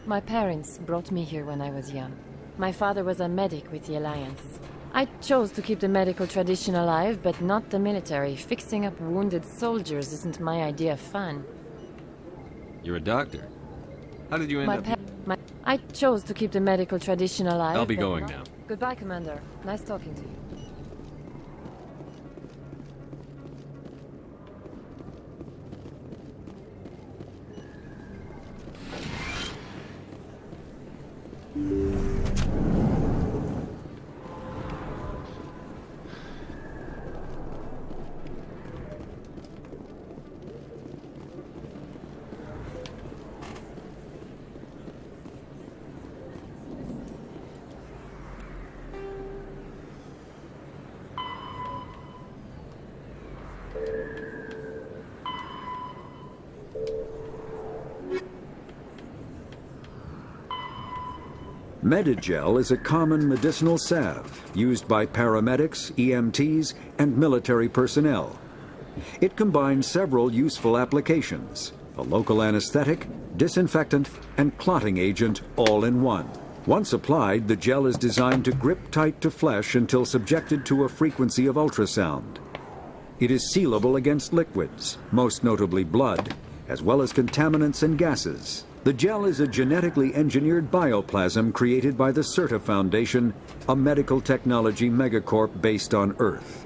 [SPEAKER 5] My parents brought me here when I was young. My father was a medic with the Alliance. I chose to keep the medical tradition alive, but not the military. Fixing up wounded soldiers isn't my idea of fun.
[SPEAKER 13] You're a doctor. How did you end up here?
[SPEAKER 5] I chose to keep the medical tradition alive.
[SPEAKER 13] I'll be going now.
[SPEAKER 5] Goodbye, Commander. Nice talking to you.
[SPEAKER 4] Medigel is a common medicinal salve used by paramedics, EMTs, and military personnel. It combines several useful applications: a local anesthetic, disinfectant, and clotting agent all in one. Once applied, the gel is designed to grip tight to flesh until subjected to a frequency of ultrasound. It is sealable against liquids, most notably blood, as well as contaminants and gases. The gel is a genetically engineered bioplasm created by the CERTA Foundation, a medical technology megacorp based on Earth.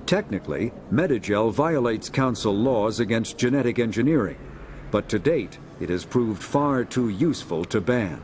[SPEAKER 4] Technically, Medigel violates Council laws against genetic engineering, but to date, it has proved far too useful to ban.